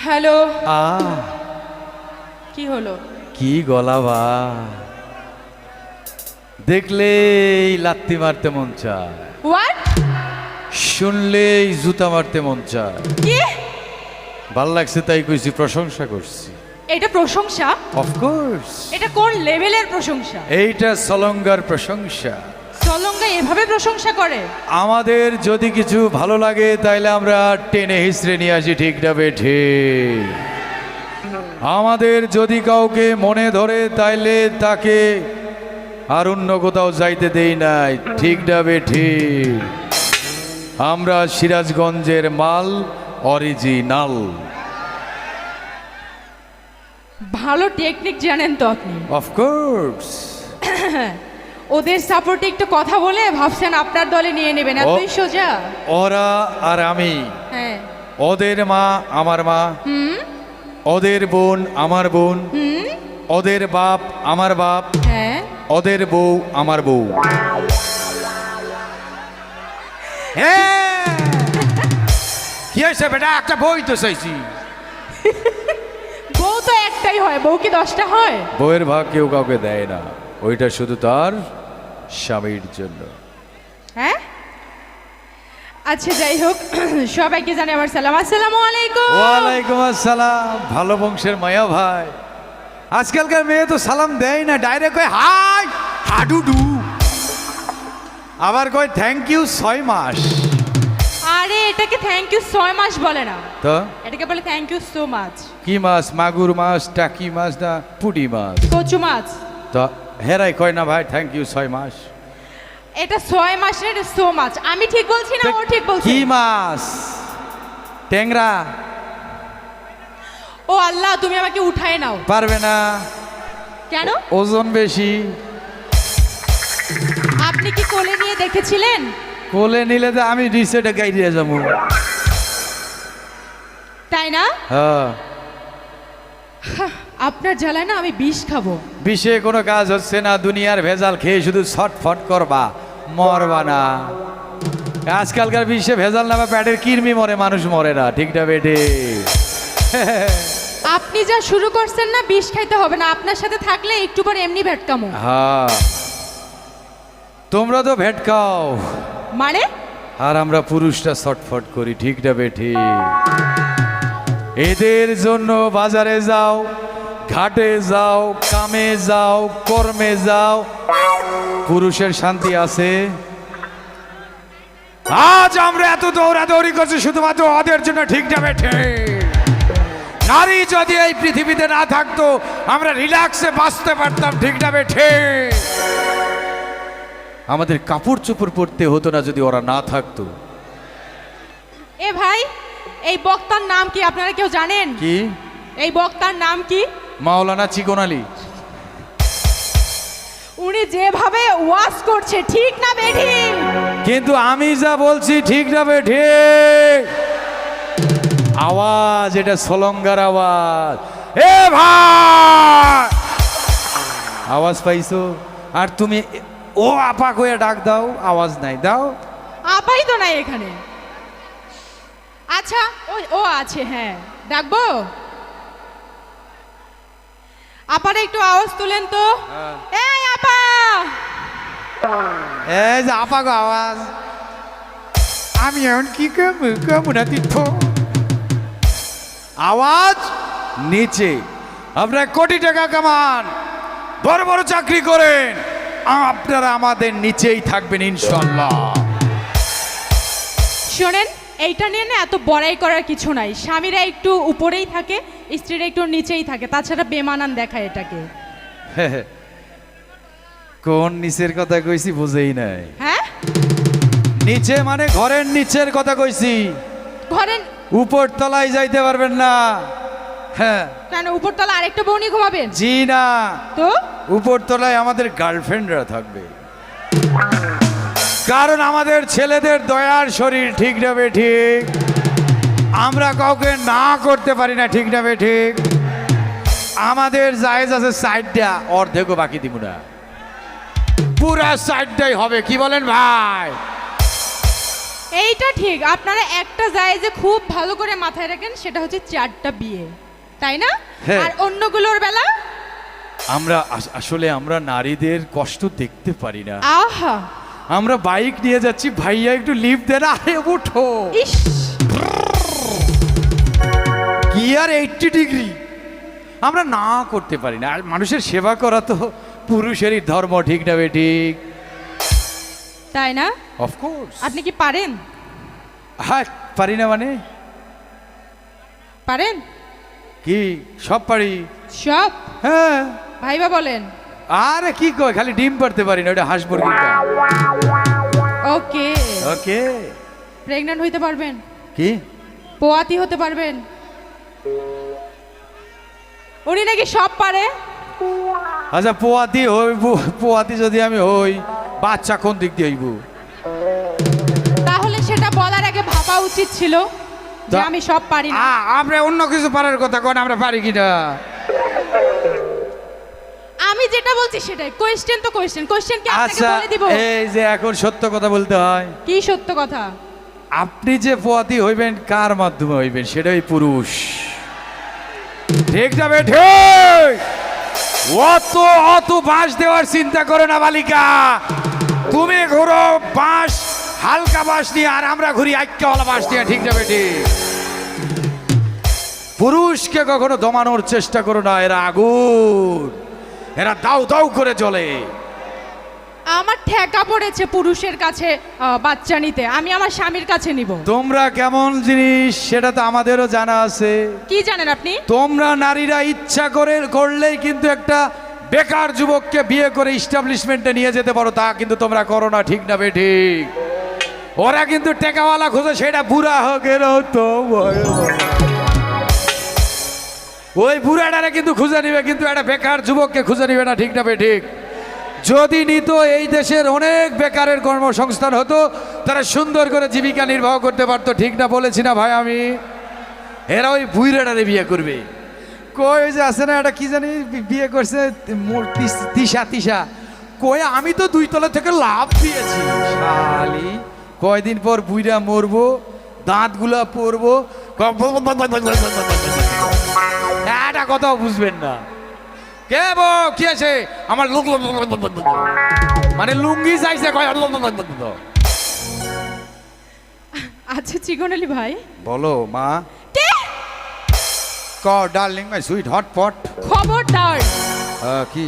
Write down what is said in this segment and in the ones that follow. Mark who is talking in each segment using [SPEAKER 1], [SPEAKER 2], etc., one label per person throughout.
[SPEAKER 1] Hello.
[SPEAKER 2] আ
[SPEAKER 1] কি হলো?
[SPEAKER 2] কি গলা বা দেখলেই লাত্তি মারতে মন চায়,
[SPEAKER 1] হোয়াট?
[SPEAKER 2] শুনলেই জুতা মারতে মন চায়।
[SPEAKER 1] কি?
[SPEAKER 2] ভাল লাগছে তাই কইছি, প্রশংসা করছি।
[SPEAKER 1] এটা প্রশংসা?
[SPEAKER 2] অফকোর্স,
[SPEAKER 1] এটা কোন লেভেলের প্রশংসা?
[SPEAKER 2] এইটা সলঙ্গার প্রশংসা।
[SPEAKER 1] সলঙ্গা এভাবে প্রশংসা করে?
[SPEAKER 2] আমাদের যদি কিছু ভালো লাগে তাইলে আমরা টেনে হিসড়ে নিয়ে আসি, ঠিক না বেঠে? আমাদের যদি কাউকে মনে ধরে তাইলে তাকে আর অন্য কোথাও যাইতে দেই নাই, ঠিক না বেঠে? আমরা সিরাজগঞ্জের মাল, অরিজিনাল।
[SPEAKER 1] ভালো টেকনিক জানেন তো আপনি।
[SPEAKER 2] অফকোর্স।
[SPEAKER 1] ওদের সাপোর্টে একটু কথা বলে ভাবছেন আপনার দলে নিয়ে নেবেন, এতই সোজা?
[SPEAKER 2] ওরা আর আমি,
[SPEAKER 1] হ্যাঁ।
[SPEAKER 2] ওদের মা আমার মা,
[SPEAKER 1] হুম
[SPEAKER 2] ওদের বোন আমার বোন,
[SPEAKER 1] হুম।
[SPEAKER 2] ওদের বাপ আমার বাপ,
[SPEAKER 1] হ্যাঁ।
[SPEAKER 2] ওদের বউ আমার বউ। কি হয়েছে বেটা? একটা বই তো চাইছি।
[SPEAKER 1] বউ তো একটাই হয়, বউ কি 10টা হয়?
[SPEAKER 2] বউয়ের ভাগ কেউ কাউকে দেয় না, ওইটা শুধু তার স্বামীর জন্য।
[SPEAKER 1] হ্যাঁ। আচ্ছা যাই হোক, সবাইকে জানাই আমার সালাম। আসসালামু আলাইকুম।
[SPEAKER 2] ওয়ালাইকুম আসসালাম। ভালো বংশের মায়া ভাই। আজকালকার মেয়ে তো সালাম দেয় না, ডাইরেক্ট কয় হাই হাডুডু, আবার কয় থ্যাংক ইউ 6 মাস।
[SPEAKER 1] আরে এটাকে থ্যাংক ইউ 6 মাস বলে না,
[SPEAKER 2] তো
[SPEAKER 1] এটাকে বলে থ্যাংক ইউ সো মাচ।
[SPEAKER 2] কি মাছ? মাগুর মাছ, টাকি মাছ না পুঁটি মাছ?
[SPEAKER 1] কচু মাছ।
[SPEAKER 2] তো হেরাই কয় না ভাই থ্যাংক ইউ 6 মাস।
[SPEAKER 1] এটা 6 মাসের, এটা সো মাচ। আমি ঠিক বলছি না ও ঠিক বলছে?
[SPEAKER 2] কি মাছ? ট্যাংরা?
[SPEAKER 1] ও আল্লাহ, তুমি আমাকে উঠায় নাও।
[SPEAKER 2] পারবে না,
[SPEAKER 1] কেন?
[SPEAKER 2] ওজন বেশি।
[SPEAKER 1] আপনি কি কোলে নিয়ে দেখেছিলেন?
[SPEAKER 2] কোলে নিলে তো আমি রিসেটে গাইড়িয়ে যাবো।
[SPEAKER 1] তাই না?
[SPEAKER 2] হ্যাঁ।
[SPEAKER 1] আপনার জ্বালায় না আমি বিষ খাবো।
[SPEAKER 2] বিষে কোনো কাজ হচ্ছে না, দুনিয়ার ভেজাল খেয়ে শুধু ছটফট করবা, মরবা না। আজকালকার বিশ্বে ভেজাল না, পেটের কিরমি মরে, মানুষ মরে না, ঠিক না বেটে?
[SPEAKER 1] আপনি যা শুরু করছেন না, বিষ খাইতে হবে না। আপনার সাথে থাকলে একটু পরে এমনি ভেটকামো।
[SPEAKER 2] হ্যাঁ, তোমরা তো ভেটকাও,
[SPEAKER 1] মানে?
[SPEAKER 2] আর আমরা পুরুষরা ছটফট করি, ঠিক না বেঠি? এদের জন্য বাজারে যাও, ঘাটে যাও, কামে যাও, কর্মে যাও, পুরুষের শান্তি আছে? আজ আমরা এত দৌড়াদৌড়ি করছি শুধুমাত্র ওদের জন্য, ঠিক না বেঠে? নারী যদি এই পৃথিবীতে না থাকতো আমরা রিল্যাক্সে বাঁচতে পারতাম, ঠিক না বেঠে? আমাদের কাপড় চোপড় পরতে হতো না যদি ওরা না থাকতো।
[SPEAKER 1] এ ভাই, এই বক্তার নাম কি আপনারা কেউ জানেন?
[SPEAKER 2] কি?
[SPEAKER 1] এই বক্তার নাম কি?
[SPEAKER 2] মাওলানা চিকন আলী।
[SPEAKER 1] উনি যেভাবে ওয়াজ করছে, ঠিক না বেঠি?
[SPEAKER 2] কিন্তু আমি যা বলছি ঠিক না বেঠে? আওয়াজ, এটা সলঙ্গার আওয়াজ। এ ভাই, আওয়াজ পাইছো? আর তুমি ও আপা কয়ে ডাক দাও, আওয়াজ নাই, দাও।
[SPEAKER 1] আপাই তো নাই এখানে। আচ্ছা, ও আছে, হ্যাঁ ডাকবো। আপারে একটু আওয়াজ তুলেন তো। এই আপা!
[SPEAKER 2] এই যে আপা গো আওয়াজ। আমি এখন কি করবো না তীর্থ? আওয়াজ নিচে। আপনারা কোটি টাকা কামান, বড় বড় চাকরি করেন, আপনারা আমাদের নিচেই থাকবেন ইনশাল্লাহ।
[SPEAKER 1] শোনেন, এইটা নিয়ে না এত বড়াই করার কিছু নাই। স্বামীরা একটু উপরেই থাকে, স্ত্রীরা একটু নিচেই থাকে, তাছাড়া বেমানান দেখায় এটাকে।
[SPEAKER 2] কোন নিচের কথা কইছি বুঝেই নাই।
[SPEAKER 1] হ্যাঁ,
[SPEAKER 2] নিচে মানে ঘরের নিচের কথা কইছি,
[SPEAKER 1] ঘরের
[SPEAKER 2] উপর তলায় যাইতে পারবেন না। হ্যাঁ।
[SPEAKER 1] কেন, উপরতলা আরেকটা বউ নিয়ে ঘুমাবেন?
[SPEAKER 2] জি না,
[SPEAKER 1] তো
[SPEAKER 2] উপর তলায় আমাদের গার্লফ্রেন্ডরা থাকবে, কারণ আমাদের ছেলেদের দয়ার শরীর, ঠিক না বেঠিক? আমরা কাউকে না করতে পারি না, ঠিক না বেঠিক? আমাদের জায়েজ আছে সাইডটা, অর্ধেকও বাকি দিব না, পুরা সাইডটাই হবে। কি বলেন ভাই?
[SPEAKER 1] এইটা ঠিক, আপনারা একটা যায় যে খুব ভালো করে মাথায় রাখেন, সেটা হচ্ছে 4টা বিয়ে, তাই না?
[SPEAKER 2] হ্যাঁ।
[SPEAKER 1] আর অন্যগুলোর বেলা
[SPEAKER 2] আমরা আসলে আমরা নারীদের কষ্ট দেখতে পারি না।
[SPEAKER 1] আহা,
[SPEAKER 2] আমরা বাইক নিয়ে যাচ্ছি, ভাইয়া একটু লিফট দেন, আরে উঠো,
[SPEAKER 1] ইস,
[SPEAKER 2] গিয়ার 80 ডিগ্রি, আমরা না করতে পারি না। আর মানুষের সেবা করা তো পুরুষেরই ধর্ম, ঠিক না বেঠিক?
[SPEAKER 1] তাই না?
[SPEAKER 2] অফকোর্স।
[SPEAKER 1] আপনি কি পারেন?
[SPEAKER 2] হ্যাঁ, পারি না মানে
[SPEAKER 1] পারেন?
[SPEAKER 2] কি সব পারি?
[SPEAKER 1] সব?
[SPEAKER 2] হ্যাঁ।
[SPEAKER 1] ভাইবা বলেন।
[SPEAKER 2] আরে কি কয়, খালি ডিম পারতে পারি না, ওটা হাঁস মুরগিটা।
[SPEAKER 1] ওকে।
[SPEAKER 2] ওকে।
[SPEAKER 1] প্রেগন্যান্ট হইতে পারবেন?
[SPEAKER 2] কি
[SPEAKER 1] পোয়াতি হতে পারবেন? উনি নাকি সব পারে।
[SPEAKER 2] আচ্ছা, পোয়াতি হইব, পোয়াতি যদি আমি হই, বাচ্চা কোন দিক দিয়ে হইব?
[SPEAKER 1] তাহলে সেটা বলার আগে ভাবা উচিত ছিল যে
[SPEAKER 2] তা-
[SPEAKER 1] আমি সব পারি না।
[SPEAKER 2] আমরা অন্য কিছু পারার কথা কোন, আমরা পারি কিনা?
[SPEAKER 1] আমি যেটা বলছি সেটাই। কোয়েশ্চেন তো কোয়েশ্চেন, কোয়েশ্চেন কি আপনাকে
[SPEAKER 2] আচ্ছা,
[SPEAKER 1] বলে দিব?
[SPEAKER 2] এই যে এখন সত্য কথা বলতে হয়,
[SPEAKER 1] কি সত্য কথা?
[SPEAKER 2] আপনি যে পোয়াতি হইবেন কার মাধ্যমে হইবেন? সেটাই পুরুষ, ঠিক না বেঠে? অত অত বাঁশ দেওয়ার চিন্তা করো না বালিকা, তুমি ঘুরো বাঁশ, হালকা বাঁশ নিয়ে, আর আমরা ঘুরি আইক্যওয়ালা বাঁশ নিয়ে, ঠিক না বেঠে? পুরুষকে কখনো দমানোর চেষ্টা করো না, এরা আগুন, এরা দাউ দাউ করে জ্বলে।
[SPEAKER 1] আমার ঠেকা পড়েছে পুরুষের কাছে বাচ্চা নিতে, আমি আমার স্বামীর কাছে নিব।
[SPEAKER 2] তোমরা কেমন জিনিস সেটা তো আমাদেরও জানা আছে।
[SPEAKER 1] কি জানেন আপনি?
[SPEAKER 2] তোমরা নারীরা ইচ্ছা করে করলেই কিন্তু একটা বেকার যুবককে বিয়ে করে ইস্টাবলিশমেন্টে নিয়ে যেতে পারো, তা কিন্তু তোমরা করো না, ঠিক না বেঠিক? ওরা কিন্তু টেকাওয়ালা খোঁজে, সেটা বুড়া হোক, এরাও তো ওই বুড়াটারে কিন্তু খুঁজে নিবে, কিন্তু একটা বেকার যুবককে খুঁজে নিবে না, ঠিক না বেঠিক? যদি নিত, এই দেশের অনেক বেকারের কর্মসংস্থান হতো, তারা সুন্দর করে জীবিকা নির্বাহ করতে পারতো, ঠিক না বলেছি না ভাই আমি? এরা ওই বুইরাটারে বিয়ে করবে। কই যে আছে না, এটা কি জানি বিয়ে করছে, তিশা তিশা, কই আমি তো 2 তলা থেকে লাভ দিয়েছি। শালি, কয়দিন পর বুইরা মরবো, দাঁতগুলা পড়বো, একটা কথাও বুঝবেন না। কে বো, কি আছে? আমার লোক মানে লুঙ্গি চাইছে, কয়
[SPEAKER 1] আচ্ছা চিকন আলী ভাই,
[SPEAKER 2] বলো মা।
[SPEAKER 1] কে?
[SPEAKER 2] Darling my sweet hot pot.
[SPEAKER 1] খবরদার।
[SPEAKER 2] কি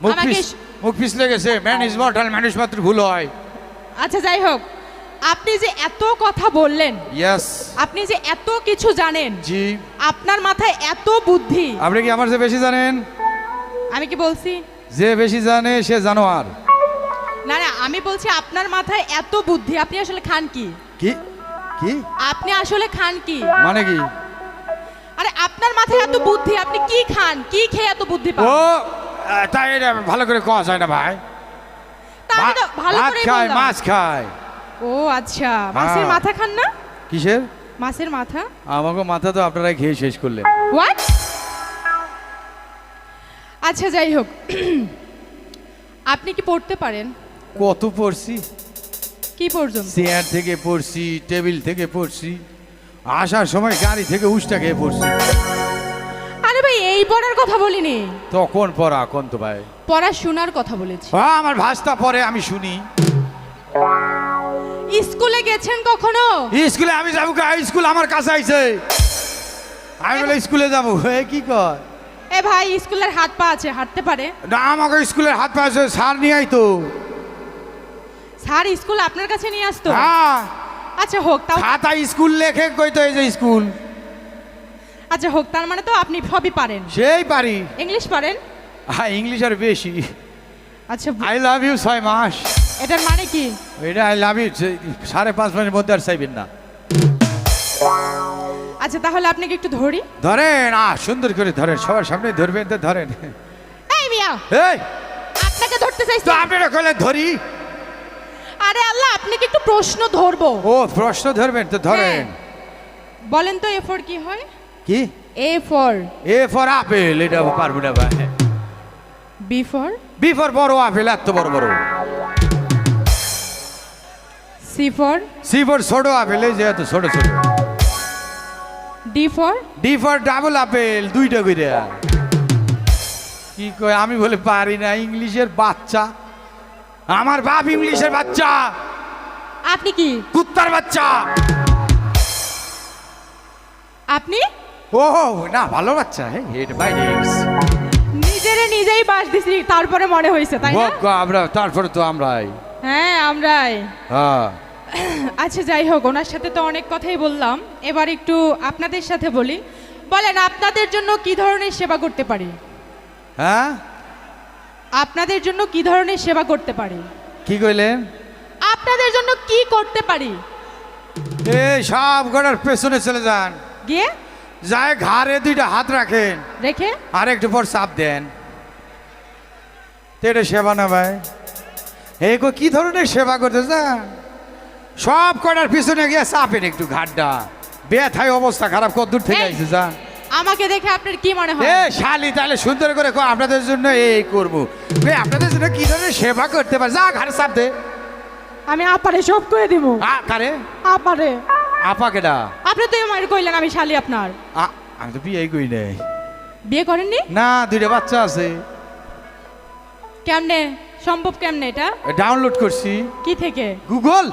[SPEAKER 2] মুখ মুখ পিছলে গেছে? ম্যান ইজ মর্টাল, মানুষ মাত্র ভুল হয়।
[SPEAKER 1] আচ্ছা যাই হোক, আপনি যে এত কথা বললেন,
[SPEAKER 2] ইয়েস,
[SPEAKER 1] আপনি যে এত কিছু জানেন,
[SPEAKER 2] জি।
[SPEAKER 1] আপনার মাথায় এত বুদ্ধি।
[SPEAKER 2] আপনি কি আমার চেয়ে বেশি জানেন?
[SPEAKER 1] আমি কি বলছি?
[SPEAKER 2] যে বেশি জানে সে জানোয়ার।
[SPEAKER 1] না না, আমি বলছি আপনার মাথায় এত বুদ্ধি, আপনি আসলে খান কি?
[SPEAKER 2] কি কি
[SPEAKER 1] আপনি আসলে খান কি?
[SPEAKER 2] মানে কি?
[SPEAKER 1] আরে আপনার মাথায় এত বুদ্ধি, আপনি কি খান? কি খেয়ে এত বুদ্ধি পান?
[SPEAKER 2] ও তাই, এটা ভালো করে কওয়া যায় না ভাই।
[SPEAKER 1] তা আমি তো ভালো
[SPEAKER 2] ভাত
[SPEAKER 1] করেই
[SPEAKER 2] খায়,
[SPEAKER 1] বললাম।
[SPEAKER 2] মাছ খায়।
[SPEAKER 1] ও আচ্ছা, মাছের
[SPEAKER 2] হ্যাঁ।
[SPEAKER 1] মাথা খান না?
[SPEAKER 2] কিসের
[SPEAKER 1] মাছের মাথা?
[SPEAKER 2] আমাকে মাথা তো আপনারাই খেয়ে শেষ করলেন।
[SPEAKER 1] হোয়াট? আচ্ছা যাই হোক, আপনি কি পড়তে পারেন?
[SPEAKER 2] কত পড়ছি,
[SPEAKER 1] কি পর্যন্ত?
[SPEAKER 2] চেয়ার থেকে পড়ছি, টেবিল থেকে পড়ছি, আসার সময় গাড়ি থেকে উষ্টা খেয়ে পড়ছি।
[SPEAKER 1] আরে ভাই, এই পড়ার কথা বলিনি,
[SPEAKER 2] তখন পড়া, কোন তো ভাই?
[SPEAKER 1] পড়াশোনার কথা বলেছি।
[SPEAKER 2] আমার ভাষা পরে আমি শুনি।
[SPEAKER 1] স্কুলে গেছেন কখনো?
[SPEAKER 2] স্কুলে আমি যাবো, স্কুল আমার কাছে আইছে, আমি বলে স্কুলে যাবো। কি কয়?
[SPEAKER 1] এ ভাই, স্কুলের হাত পা আছে, হাঁটতে পারে।
[SPEAKER 2] না, আমাকে স্কুলের হাত পা আছে, স্যার নিয়ে আইতো।
[SPEAKER 1] স্যার স্কুল আপনার কাছে নিয়ে আসতো?
[SPEAKER 2] হ্যাঁ,
[SPEAKER 1] আচ্ছা হোক, তাও
[SPEAKER 2] খাতা স্কুল লেখে কইতো, এই যে স্কুল।
[SPEAKER 1] আচ্ছা হোক, তার মানে তো আপনি সবই পারেন।
[SPEAKER 2] সেই পারি।
[SPEAKER 1] ইংলিশ পারেন?
[SPEAKER 2] হ্যাঁ, ইংলিশ আর বেশি।
[SPEAKER 1] আচ্ছা,
[SPEAKER 2] আই লাভ ইউ 6 মাস।
[SPEAKER 1] এটার মানে কি?
[SPEAKER 2] এটা আই লাভ ইউ 5.5 মাসের মধ্যে আর চাইবেন না।
[SPEAKER 1] আচ্ছা তাহলে আপনাকে একটু ধরি।
[SPEAKER 2] ধরেন, সুন্দর করে ধরেন, সবার সামনে ধরবেন তো ধরেন।
[SPEAKER 1] এই মিয়া,
[SPEAKER 2] এই
[SPEAKER 1] আপনাকে ধরতে চাইছি।
[SPEAKER 2] তো আপনারা কইলে ধরি।
[SPEAKER 1] আরে আল্লাহ, আপনাকে একটু প্রশ্ন ধরবো।
[SPEAKER 2] ও প্রশ্ন ধরবেন তো ধরেন।
[SPEAKER 1] হ্যাঁ। বলেন তো এ ফর কি হয়?
[SPEAKER 2] কি?
[SPEAKER 1] A for?
[SPEAKER 2] A for apple, এটা পারবো না ভাই।
[SPEAKER 1] B for?
[SPEAKER 2] বি ফর বড় আপেল, এত বড় বড়।
[SPEAKER 1] সি ফর
[SPEAKER 2] ছোট আপেল, এই যে এত ছোট ছোট।
[SPEAKER 1] D for
[SPEAKER 2] D for double apple, দুইটা কইরা। কি কয় আমি বলে পারি না ইংলিশের বাচ্চা। আমার বাপ ইংলিশের বাচ্চা,
[SPEAKER 1] আপনি কি?
[SPEAKER 2] কুত্তার বাচ্চা।
[SPEAKER 1] আপনি
[SPEAKER 2] ও না, ভালো বাচ্চা। হেড বাই নেক্স।
[SPEAKER 1] নিজেরে নিজেই বাস দিছি, তারপরে মনে হয়েছে, তাই না?
[SPEAKER 2] আমরা তারপরে তো আমরাই।
[SPEAKER 1] হ্যাঁ, আমরাই।
[SPEAKER 2] হ্যাঁ,
[SPEAKER 1] আচ্ছা, যাই হোক, ওনার সাথে তো অনেক কথাই বললাম, এবার একটু আপনাদের সাথে বলি। বলেন, আপনাদের জন্য কি ধরনের সেবা করতে পারি?
[SPEAKER 2] হ্যাঁ,
[SPEAKER 1] আপনাদের জন্য কি ধরনের সেবা করতে পারি?
[SPEAKER 2] কি কইলেন?
[SPEAKER 1] আপনাদের জন্য কি করতে পারি?
[SPEAKER 2] এই সব গড়ার পেছনে চলে যান,
[SPEAKER 1] গিয়ে
[SPEAKER 2] যায় ঘাড়ে দুইটা হাত রাখেন,
[SPEAKER 1] রেখে
[SPEAKER 2] আর একটু পর চাপ দেন। তো এটা সেবা না ভাই? এই কি ধরনের সেবা করতে যান? সব কটার পিছনে গিয়ে চাপেন একটু ঘাটটা, ব্যথায় অবস্থা খারাপ, কত দূর থেকে
[SPEAKER 1] এই,
[SPEAKER 2] আইছে যান।
[SPEAKER 1] আমাকে দেখে আপনার কি মনে হয়?
[SPEAKER 2] এ শালি, তাহলে সুন্দর করে কো আপনাদের জন্য এই করবো। আপনাদের জন্য কি ধরনের সেবা করতে পারে? যা ঘাড়ে চাপ দে।
[SPEAKER 1] আমি আপারে সব করে দিব।
[SPEAKER 2] কারে?
[SPEAKER 1] আপারে।
[SPEAKER 2] আপা কেডা?
[SPEAKER 1] আপনি তো আমার কইলেন আমি শালি আপনার।
[SPEAKER 2] আমি তো বিয়ে করি নাই।
[SPEAKER 1] বিয়ে করেননি?
[SPEAKER 2] না, দুইটা বাচ্চা আছে।
[SPEAKER 1] কেমনে সম্ভব? কেমনে এটা?
[SPEAKER 2] ডাউনলোড করছি।
[SPEAKER 1] কি থেকে?
[SPEAKER 2] গুগল।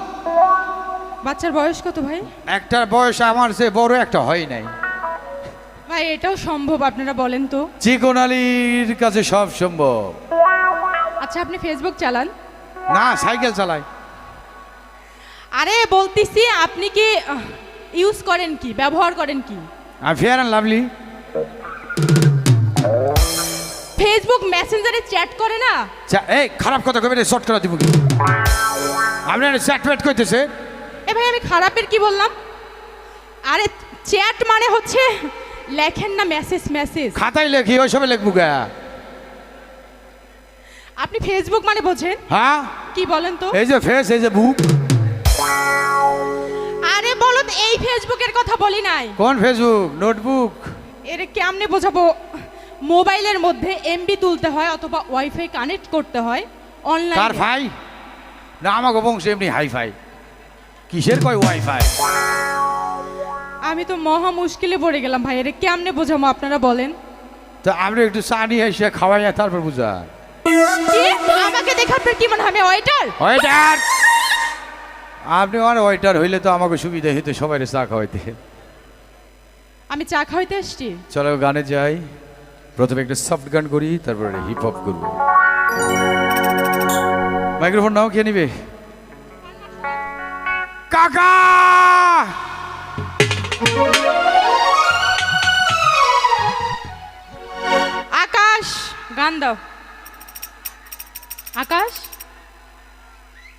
[SPEAKER 1] বাচ্চার বয়স কত ভাই?
[SPEAKER 2] একটার বয়স আমার চেয়ে বড়, একটা হয় নাই।
[SPEAKER 1] ভাই, এটাও সম্ভব? আপনারা বলেন তো।
[SPEAKER 2] চিকন আলীর কাছে সব সম্ভব।
[SPEAKER 1] আচ্ছা, আপনি ফেসবুক চালান?
[SPEAKER 2] না, সাইকেল চালাই।
[SPEAKER 1] আরে বলতেছি, আপনি কি ইউজ করেন, কি ব্যবহার করেন কি?
[SPEAKER 2] আমি ফেয়ার অ্যান্ড লাভলি।
[SPEAKER 1] ফেসবুক মেসেঞ্জারে চ্যাট করে না?
[SPEAKER 2] এই খারাপ কথা কবে রে, শর্ট করে দিব কি? আপনি চ্যাট প্যাট করতেছে?
[SPEAKER 1] এ ভাই, আমি খারাপের কি বললাম? আরে চ্যাট মানে হচ্ছে লেখেন না, মেসেজ। মেসেজ
[SPEAKER 2] খাতায় লেখি, ওই সবে লিখবো গা।
[SPEAKER 1] আপনি ফেসবুক মানে বোঝেন?
[SPEAKER 2] হ্যাঁ,
[SPEAKER 1] কি বলেন তো?
[SPEAKER 2] এই যে ফেস, এই যে বুক।
[SPEAKER 1] আরে বলো তো, এই ফেসবুকের কথা বলি নাই।
[SPEAKER 2] কোন ফেসবুক? নোটবুক।
[SPEAKER 1] এর কেমনে বোঝাবো? মোবাইলের মধ্যে এমবি তুলতে হয় অথবা ওয়াইফাই কানেক্ট করতে হয়
[SPEAKER 2] কার
[SPEAKER 1] অনলাইন।
[SPEAKER 2] ফাই? না, আমাকে বংশ এমনি হাইফাই। কিসের কয় ওয়াইফাই?
[SPEAKER 1] আমি তো মহা মুশকিলে পড়ে গেলাম ভাই, এর কেমনে বোঝাবো আপনারা বলেন?
[SPEAKER 2] তো আপনি একটু চা নিয়ে এসে খাওয়াই, তারপর বুঝা।
[SPEAKER 1] কি? আমাকে দেখে আপনার কি মনে হয় আমি ওয়েটার?
[SPEAKER 2] ওয়েটার? আপনি আমার ওয়েটার হইলে তো আমাকে সুবিধা হইতো, সবাই চা খাওয়াইতে।
[SPEAKER 1] আমি চা খাওয়াইতে আসছি।
[SPEAKER 2] চলো গানে যাই। প্রথমে একটা সফট গান করি, তারপরে হিপ হপ করবো। মাইক্রোফোন নাও, কে নিবে? কাকা!
[SPEAKER 1] আকাশ, গান দাও। আকাশ।